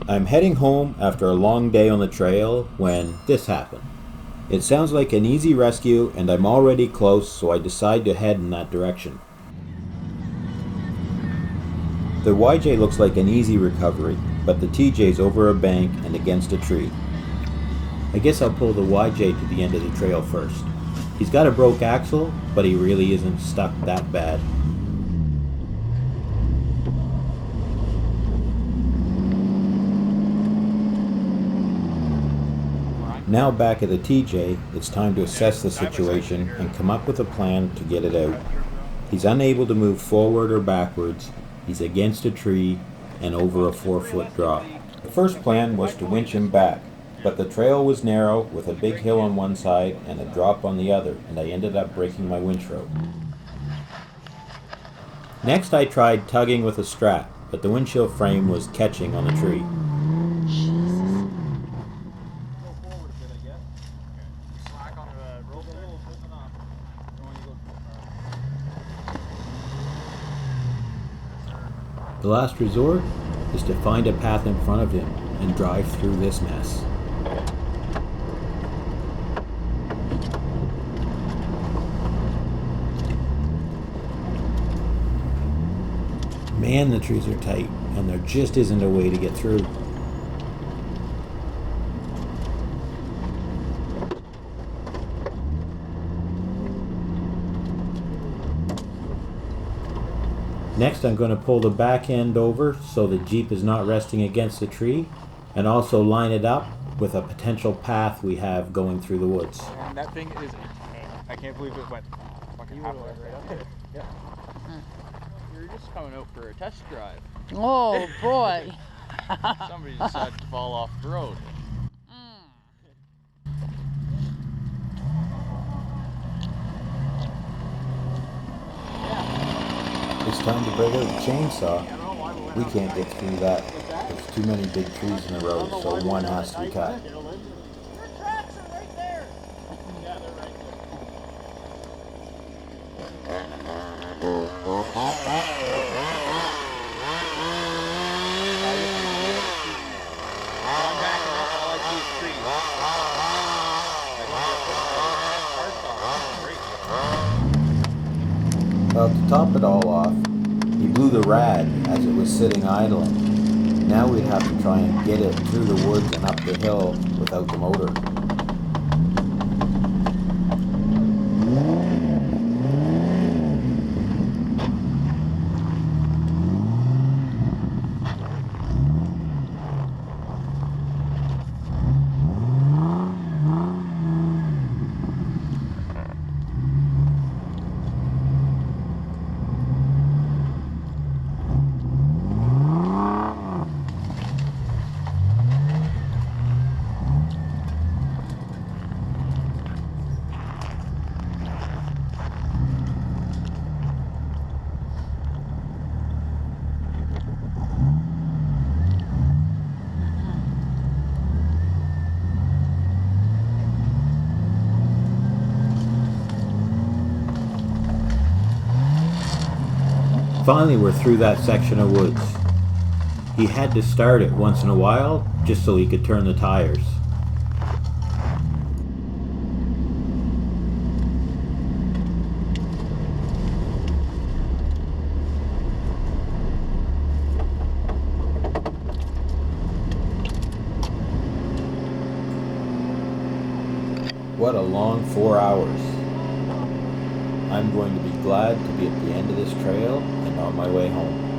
I'm heading home after a long day on the trail when this happened. It sounds like an easy rescue and I'm already close, so I decide to head in that direction. The YJ looks like an easy recovery, but the TJ's over a bank and against a tree. I guess I'll pull the YJ to the end of the trail first. He's got a broke axle, but he really isn't stuck that bad. Now back at the TJ, it's time to assess the situation and come up with a plan to get it out. He's unable to move forward or backwards, he's against a tree and over a 4-foot drop. The first plan was to winch him back, but the trail was narrow with a big hill on one side and a drop on the other, and I ended up breaking my winch rope. Next I tried tugging with a strap, but the windshield frame was catching on the tree. The last resort is to find a path in front of him and drive through this mess. Man, the trees are tight, and there just isn't a way to get through. Next, I'm going to pull the back end over so the Jeep is not resting against the tree, and also line it up with a potential path we have going through the woods. And that thing is, I can't believe it went fucking halfway right up there. Yeah. You're just coming out for a test drive. Oh boy. Somebody decided to fall off the road. It's time to break out the chainsaw. We can't get through that. There's too many big trees in the road, so one has to be cut. Your tracks are right there. Yeah, they're right Well, to top it all off, he blew the rad as it was sitting idling. Now we'd have to try and get it through the woods and up the hill without the motor. Finally, we're through that section of woods. He had to start it once in a while just so he could turn the tires. What a long 4 hours. I'm going to be glad to be at the end of this trail and on my way home.